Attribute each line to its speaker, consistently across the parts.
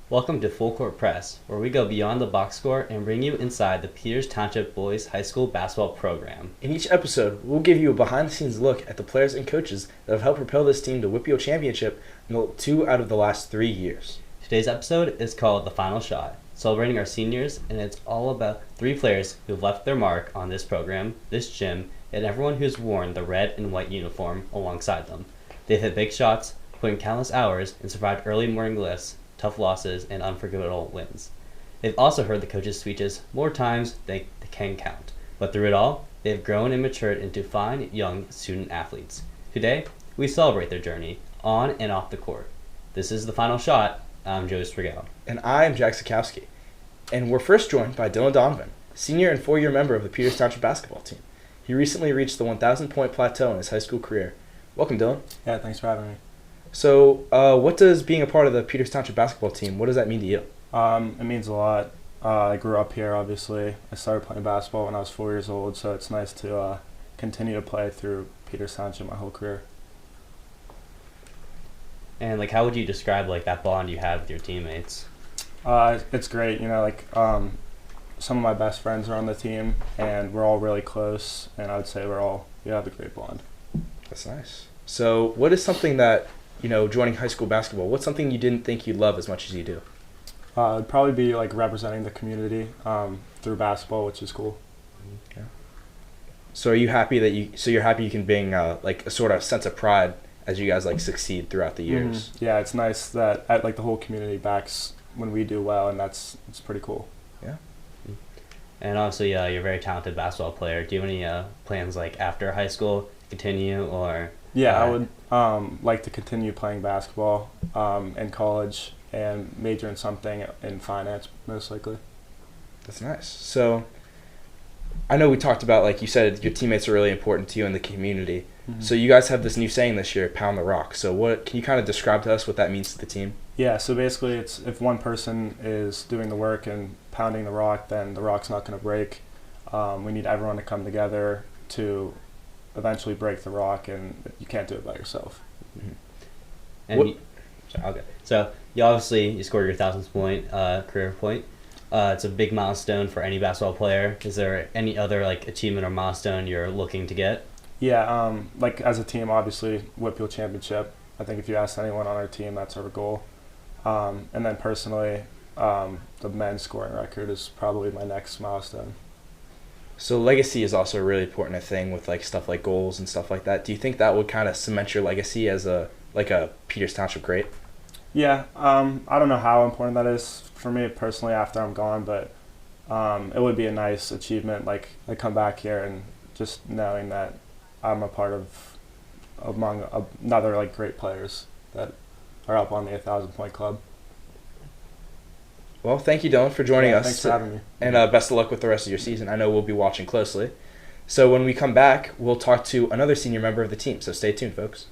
Speaker 1: Welcome to Full Court Press, where we go beyond the box score and bring you inside the Peters Township Boys High School basketball program.
Speaker 2: In each episode, we'll give you a behind-the-scenes look at the players and coaches that have helped propel this team to WPIAL Championship in 2 out of the last 3 years.
Speaker 1: Today's episode is called The Final Shot, celebrating our seniors, and it's all about 3 players who've left their mark on this program, this gym, and everyone who's worn the red and white uniform alongside them. They've hit big shots, put in countless hours, and survived early morning lifts, tough losses, and unforgettable wins. They've also heard the coaches' speeches more times than they can count, but through it all, they've grown and matured into fine young student athletes. Today, we celebrate their journey on and off the court. This is The Final Shot. I'm Joe Spergel.
Speaker 2: And I am Jack Zukowski. And we're first joined by Dylan Donovan, senior and 4-year member of the Peters Township basketball team. He recently reached the 1,000-point plateau in his high school career. Welcome, Dylan.
Speaker 3: Yeah, thanks for having me.
Speaker 2: So, what does being a part of the Peters Township basketball team, what does that mean to you?
Speaker 3: It means a lot. I grew up here, obviously. I started playing basketball when I was 4 years old, so it's nice to continue to play through Peters Township my whole career.
Speaker 1: And how would you describe that bond you have with your teammates?
Speaker 3: It's great. Some of my best friends are on the team, and we're all really close, and I would say we have a great bond.
Speaker 2: That's nice. So, what is something that, joining high school basketball, what's something you didn't think you'd love as much as you do?
Speaker 3: It'd probably be representing the community through basketball, which is cool.
Speaker 2: Yeah. So you're happy you can bring a sort of sense of pride as you guys succeed throughout the years.
Speaker 3: Mm-hmm. Yeah, it's nice that the whole community backs when we do well, and it's pretty cool.
Speaker 2: Yeah.
Speaker 1: And obviously, you're a very talented basketball player. Do you have any plans after high school to continue or?
Speaker 3: Yeah, I would like to continue playing basketball in college and major in something in finance, most likely.
Speaker 2: That's nice. So I know we talked about, like you said, your teammates are really important to you in the community. Mm-hmm. So you guys have this new saying this year, pound the rock. So what can you kind of describe to us what that means to the team?
Speaker 3: Yeah, so basically it's if one person is doing the work and pounding the rock, then the rock's not going to break. We need everyone to come together to eventually break the rock, and you can't do it by yourself.
Speaker 1: Mm-hmm. And so you scored your 1,000th point, career point. It's a big milestone for any basketball player. Is there any other achievement or milestone you're looking to get?
Speaker 3: Yeah, as a team, obviously WPIAL Championship. I think if you ask anyone on our team, that's our goal. And then personally, the men's scoring record is probably my next milestone.
Speaker 2: So legacy is also a really important thing with stuff like goals and stuff like that. Do you think that would kind of cement your legacy as a Peters Township great?
Speaker 3: Yeah, I don't know how important that is for me personally after I'm gone, but it would be a nice achievement. I come back here and just knowing that I'm a part of among another great players that are up on the 1,000-point club.
Speaker 2: Well, thank you, Dylan, for joining us.
Speaker 3: Thanks for having me.
Speaker 2: And best of luck with the rest of your season. I know we'll be watching closely. So when we come back, we'll talk to another senior member of the team. So stay tuned, folks.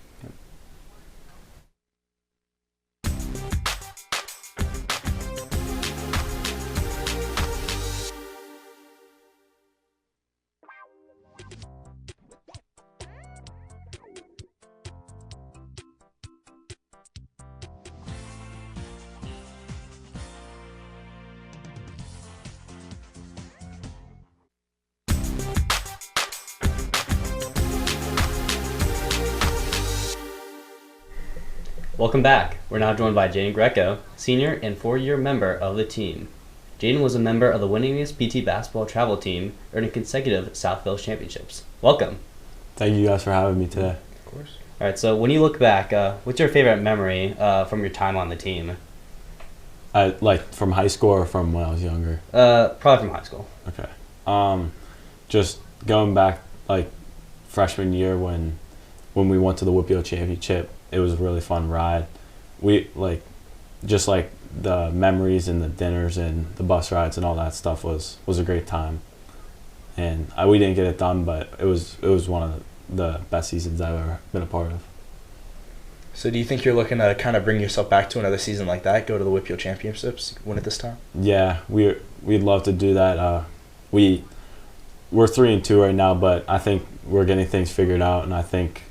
Speaker 1: Welcome back. We're now joined by Jayden Greco, senior and 4-year member of the team. Jayden was a member of the winningest PT basketball travel team, earning consecutive Southville championships. Welcome.
Speaker 4: Thank you guys for having me today.
Speaker 2: Of course.
Speaker 1: All right, so when you look back, what's your favorite memory from your time on the team?
Speaker 4: From high school or from when I was younger?
Speaker 1: Probably from high school.
Speaker 4: Okay. Just going back freshman year when we went to the WPIAL Championship, it was a really fun ride. We the memories and the dinners and the bus rides and all that stuff was a great time. And we didn't get it done, but it was one of the best seasons I've ever been a part of.
Speaker 2: So do you think you're looking to kind of bring yourself back to another season like that, go to the WPIAL Championships, win it this time?
Speaker 4: Yeah, we'd love to do that. We're 3-2 right now, but I think we're getting things figured out, and I think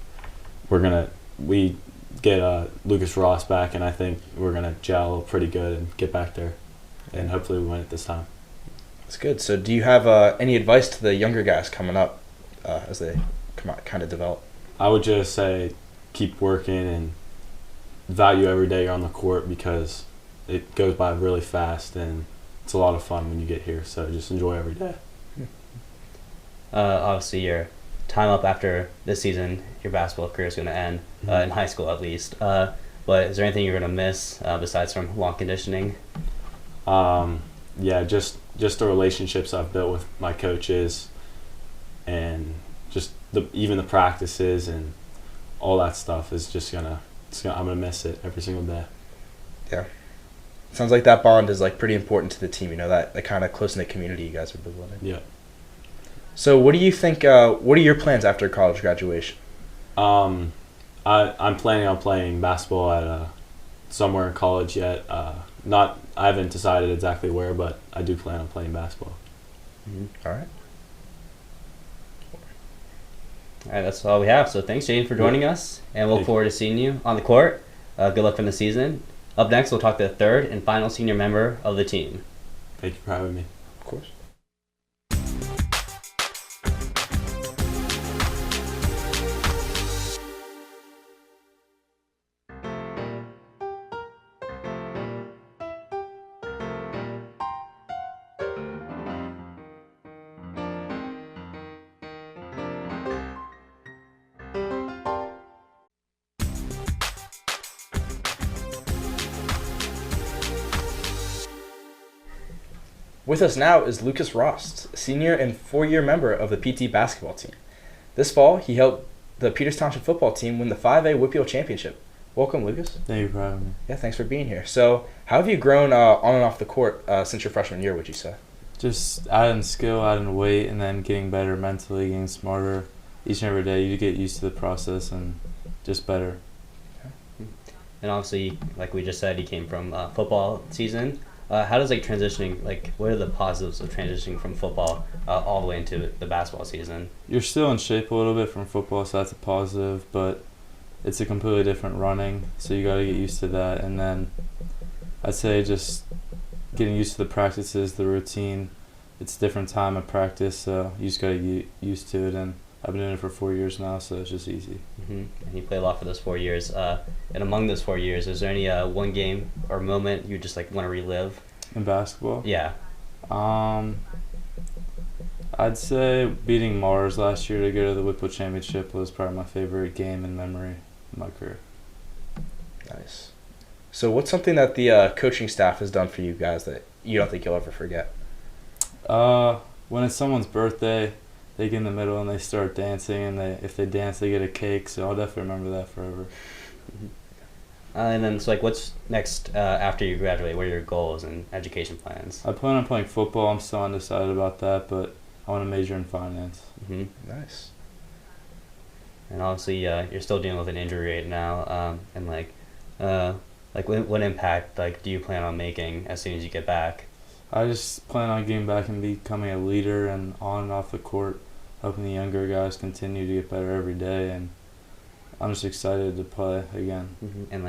Speaker 4: we get Lucas Rost back, and I think we're gonna gel pretty good and get back there, and hopefully we win it this time.
Speaker 2: That's good. So do you have any advice to the younger guys coming up as they kind of develop?
Speaker 4: I would just say keep working and value every day you're on the court, because it goes by really fast and it's a lot of fun when you get here. So just enjoy every day.
Speaker 1: Obviously, your time up after this season, your basketball career is going to end, in high school at least. But is there anything you're going to miss besides from long conditioning?
Speaker 4: Yeah, just the relationships I've built with my coaches, and just even the practices and all that stuff is just I'm gonna miss it every single day.
Speaker 2: Yeah. Sounds like that bond is like pretty important to the team, that kind of close-knit community you guys are building.
Speaker 4: Yeah.
Speaker 2: So what do you think, what are your plans after college graduation?
Speaker 4: I'm planning on playing basketball at somewhere in college yet. I haven't decided exactly where, but I do plan on playing basketball.
Speaker 2: All right.
Speaker 1: All right, that's all we have. So thanks, Jayden, for joining us, and we'll look forward to seeing you on the court. Good luck for the season. Up next, we'll talk to the third and final senior member of the team.
Speaker 4: Thank you for having me.
Speaker 2: Of course. With us now is Lucas Rost, senior and four-year member of the PT basketball team. This fall, he helped the Peters Township football team win the 5A WPIAL championship. Welcome, Lucas.
Speaker 4: Thank you for having me.
Speaker 2: Yeah, thanks for being here. So, how have you grown on and off the court since your freshman year, would you say?
Speaker 5: Just adding skill, adding weight, and then getting better mentally, getting smarter each and every day. You get used to the process and just better.
Speaker 1: And obviously, like we just said, he came from football season. How does transitioning, what are the positives of transitioning from football all the way into the basketball season?
Speaker 5: You're still in shape a little bit from football, so that's a positive, but it's a completely different running, so you got to get used to that. And then I'd say just getting used to the practices, the routine. It's a different time of practice, so you just got to get used to it. And I've been doing it for 4 years now, so it's just easy.
Speaker 1: And you played a lot for those 4 years. And among those 4 years, is there any one game or moment you just want to relive?
Speaker 5: In basketball?
Speaker 1: Yeah.
Speaker 5: I'd say beating Mars last year to go to the WPIAL championship was probably my favorite game in memory in my career.
Speaker 2: Nice. So what's something that the coaching staff has done for you guys that you don't think you'll ever forget?
Speaker 5: When it's someone's birthday, they get in the middle and they start dancing, and if they dance, they get a cake. So I'll definitely remember that forever.
Speaker 1: And then, so what's next after you graduate? What are your goals and education plans?
Speaker 5: I plan on playing football. I'm still undecided about that, but I want to major in finance.
Speaker 2: Nice.
Speaker 1: And obviously, you're still dealing with an injury right now. And what impact do you plan on making as soon as you get back?
Speaker 5: I just plan on getting back and becoming a leader and on and off the court, helping the younger guys continue to get better every day, and I'm just excited to play again.
Speaker 1: And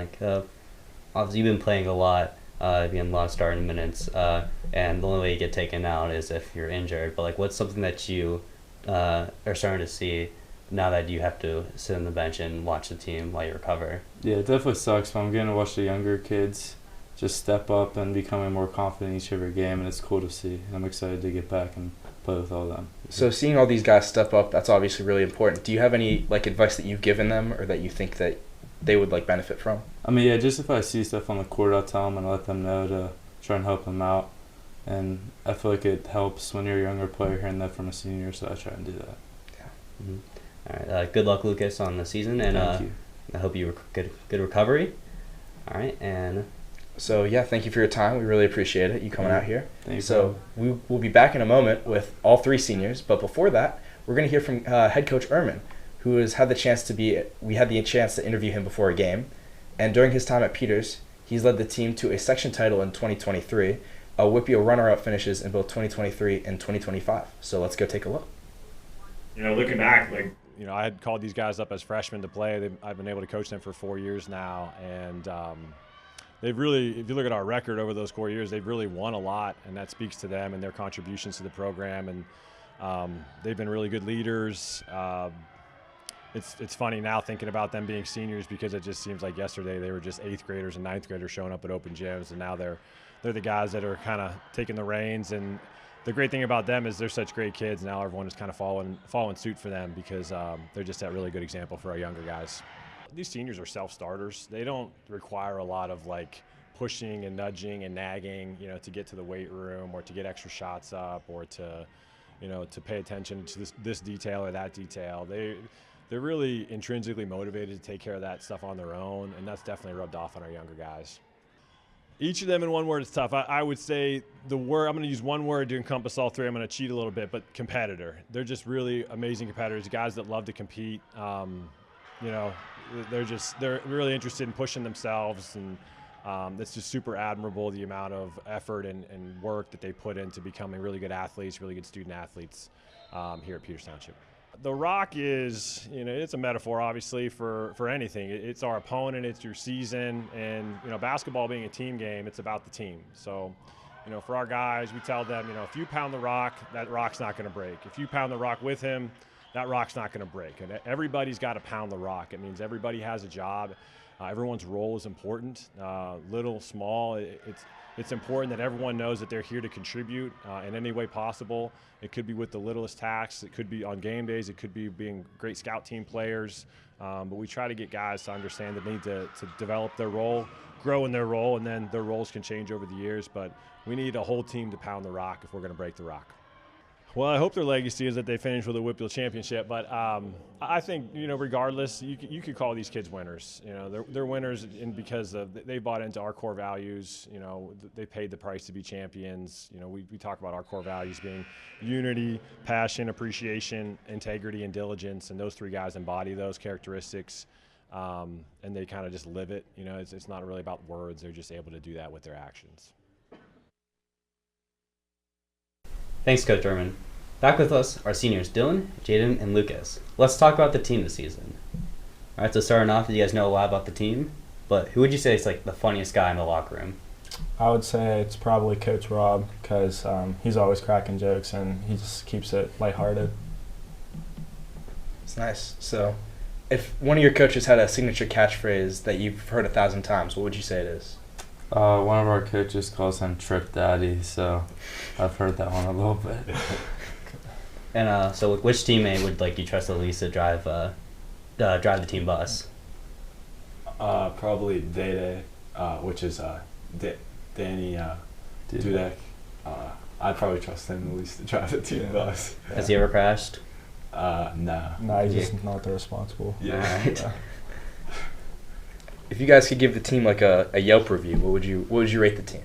Speaker 1: obviously you've been playing a lot, getting a lot of starting minutes, and the only way you get taken out is if you're injured. But what's something that you are starting to see now that you have to sit on the bench and watch the team while you recover?
Speaker 5: Yeah, it definitely sucks, but I'm getting to watch the younger kids just step up and becoming more confident each every game, and it's cool to see. And I'm excited to get back and play with all of them.
Speaker 2: So seeing all these guys step up, that's obviously really important. Do you have any advice that you've given them or that you think that they would benefit from?
Speaker 5: I mean, yeah, just if I see stuff on the court, I'll tell them and let them know to try and help them out. And I feel like it helps when you're a younger player hearing that from a senior, so I try and do that.
Speaker 1: All right. Good luck, Lucas, on the season, and
Speaker 5: Thank you.
Speaker 1: I hope you good recovery. All right, and
Speaker 2: So yeah, thank you for your time. We really appreciate it, you coming out here.
Speaker 5: Thank you.
Speaker 2: So we will be back in a moment with all three seniors, but before that, we're going to hear from head coach Ehrman, who has had the chance we had the chance to interview him before a game, and during his time at Peters, he's led the team to a section title in 2023, a WPIAL runner-up finishes in both 2023 and 2025. So let's go take a look.
Speaker 6: Looking back, I had called these guys up as freshmen to play. I've been able to coach them for 4 years now, and they've really, if you look at our record over those 4 years, they've really won a lot, and that speaks to them and their contributions to the program. And they've been really good leaders. It's funny now thinking about them being seniors, because it just seems like yesterday they were just 8th graders and 9th graders showing up at open gyms, and now they're the guys that are kind of taking the reins. And the great thing about them is they're such great kids. Now everyone is kind of following suit for them, because they're just that really good example for our younger guys. These seniors are self-starters. They don't require a lot of pushing and nudging and nagging, to get to the weight room or to get extra shots up or to pay attention to this detail or that detail. They're really intrinsically motivated to take care of that stuff on their own, and that's definitely rubbed off on our younger guys. Each of them in one word is tough. I would say I'm going to use one word to encompass all three. I'm going to cheat a little bit, but competitor. They're just really amazing competitors, guys that love to compete. They're really interested in pushing themselves, and it's just super admirable, the amount of effort and work that they put into becoming really good athletes, really good student athletes here at Peters Township. The rock is, it's a metaphor, obviously, for anything. It's our opponent, it's your season, and, basketball being a team game, it's about the team. So, for our guys, we tell them, if you pound the rock, that rock's not going to break. If you pound the rock with him, that rock's not going to break. And everybody's got to pound the rock. It means everybody has a job. Everyone's role is important, little, small. It's important that everyone knows that they're here to contribute in any way possible. It could be with the littlest tasks. It could be on game days. It could be being great scout team players. But we try to get guys to understand that they need to develop their role, grow in their role, and then their roles can change over the years. But we need a whole team to pound the rock if we're going to break the rock. Well, I hope their legacy is that they finish with a WPIAL championship, but I think, regardless, you could call these kids winners. They're winners because they bought into our core values. They paid the price to be champions. We talk about our core values being unity, passion, appreciation, integrity, and diligence, and those three guys embody those characteristics, and they kind of just live it. It's not really about words. They're just able to do that with their actions.
Speaker 1: Thanks, Coach Ehrman. Back with us are seniors Dylan, Jayden, and Lucas. Let's talk about the team this season. All right, so starting off, you guys know a lot about the team, but who would you say is the funniest guy in the locker room?
Speaker 3: I would say it's probably Coach Rob, because he's always cracking jokes and he just keeps it lighthearted.
Speaker 2: It's nice. So, if one of your coaches had a signature catchphrase that you've heard 1,000 times, what would you say it is?
Speaker 5: One of our coaches calls him Trip Daddy, so I've heard that one a little bit.
Speaker 1: And so which teammate would you trust the least to drive the team bus?
Speaker 4: Probably Day, which is Danny Dudek. I'd probably trust him the least to drive the team bus.
Speaker 1: Yeah. Has he ever crashed?
Speaker 4: No.
Speaker 3: No, he's just not the responsible.
Speaker 1: Yeah. All right.
Speaker 3: Yeah.
Speaker 2: If you guys could give the team a Yelp review, what would you rate the team?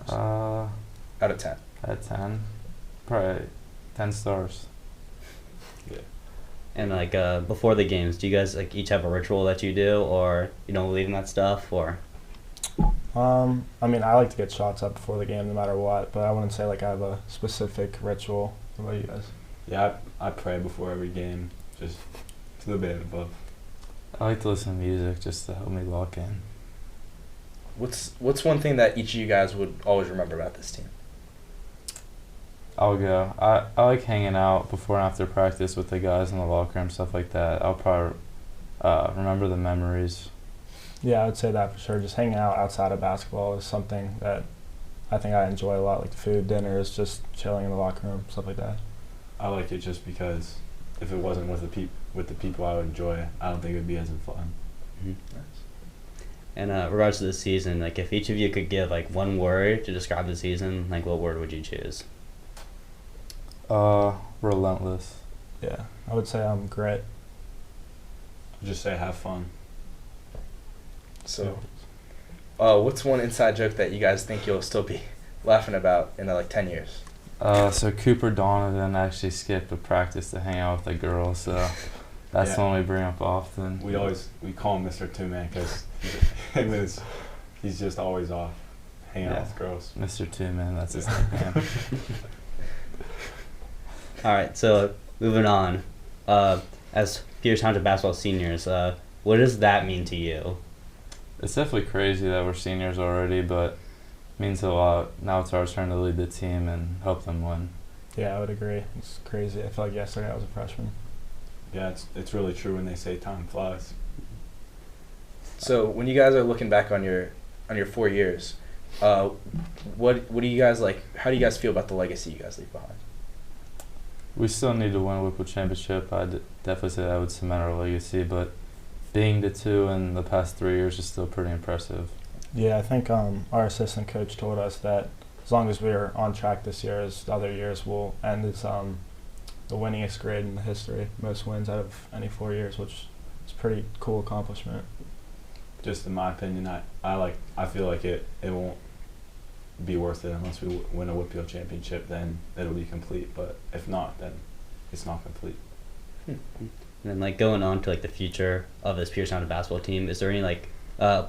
Speaker 5: Out
Speaker 2: of 10.
Speaker 5: Out of 10, probably 10 stars.
Speaker 4: Yeah.
Speaker 1: And before the games, do you guys each have a ritual that you do, or you don't believe in that stuff, or?
Speaker 3: I like to get shots up before the game no matter what, but I wouldn't say I have a specific ritual. What about you guys?
Speaker 4: Yeah, I pray before every game, just a little bit above.
Speaker 5: I like to listen to music just to help me lock in.
Speaker 2: What's one thing that each of you guys would always remember about this team?
Speaker 5: I'll go. I like hanging out before and after practice with the guys in the locker room, stuff like that. I'll probably remember the memories.
Speaker 3: Yeah, I would say that for sure. Just hanging out outside of basketball is something that I think I enjoy a lot, like food, dinners, just chilling in the locker room, stuff like that.
Speaker 4: I like it just because if it wasn't with the people I would enjoy, I don't think it would be as fun.
Speaker 1: Mm-hmm. Nice. And regards to the season, if each of you could give one word to describe the season, what word would you choose?
Speaker 5: Relentless.
Speaker 3: Yeah, I would say grit.
Speaker 4: Just say have fun.
Speaker 2: So, what's one inside joke that you guys think you'll still be laughing about in 10 years?
Speaker 5: So Cooper Donovan actually skipped a practice to hang out with a girl, so that's the one we bring up often.
Speaker 4: We call him Mr. Two-Man because he's just always off hanging out with girls.
Speaker 5: Mr. Two-Man, that's his nickname.
Speaker 1: All right, so moving on. as Peters Township basketball seniors, what does that mean to you?
Speaker 5: It's definitely crazy that we're seniors already, but it means a lot. Now it's our turn to lead the team and help them win.
Speaker 3: Yeah, I would agree. It's crazy. I feel like yesterday I was a freshman.
Speaker 4: Yeah, it's really true when they say time flies.
Speaker 2: So when you guys are looking back on your 4 years, what do you guys like? How do you guys feel about the legacy you guys leave behind?
Speaker 5: We still need to win a Whipple championship. I'd definitely say that would cement our legacy, but being the 2 in the past 3 years is still pretty impressive.
Speaker 3: Yeah, I think our assistant coach told us that as long as we're on track this year as the other years, we'll end as the winningest grade in the history, most wins out of any 4 years, which is a pretty cool accomplishment.
Speaker 4: Just in my opinion, I feel like it won't be worth it unless we win a Whippeal championship. Then it'll be complete. But if not, then it's not complete.
Speaker 1: And then like going on to like the future of this Peters Township basketball team, is there any like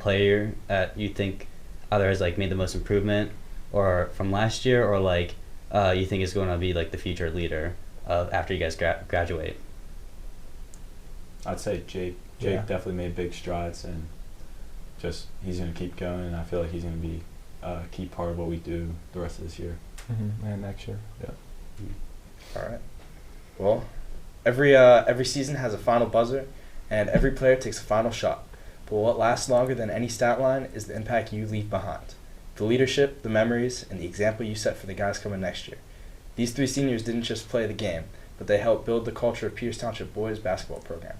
Speaker 1: player that you think either has like made the most improvement or from last year, or like you think is going to be like the future leader of after you guys graduate?
Speaker 4: I'd say Jake
Speaker 3: Yeah.
Speaker 4: definitely made big strides, and just he's going to keep going, and I feel like he's going to be a key part of what we do the rest of this year.
Speaker 3: And next year, yeah.
Speaker 2: All right. Well, every season has a final buzzer, and every player takes a final shot. But what lasts longer than any stat line is the impact you leave behind. The leadership, the memories, and the example you set for the guys coming next year. These 3 seniors didn't just play the game, but they helped build the culture of Peters Township boys basketball program.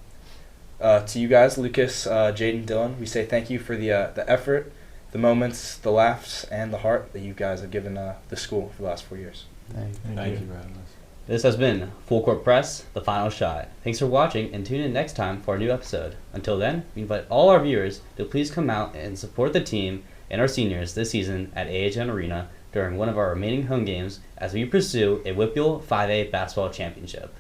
Speaker 2: To you guys, Lucas, Jayden, Dylan, we say thank you for the effort, the moments, the laughs, and the heart that you guys have given the school for the last 4 years.
Speaker 4: Thank you for having us.
Speaker 1: This has been Full Court Press, The Final Shot. Thanks for watching, and tune in next time for a new episode. Until then, we invite all our viewers to please come out and support the team and our seniors this season at AHN Arena during one of our remaining home games as we pursue a Whippeal 5A basketball championship.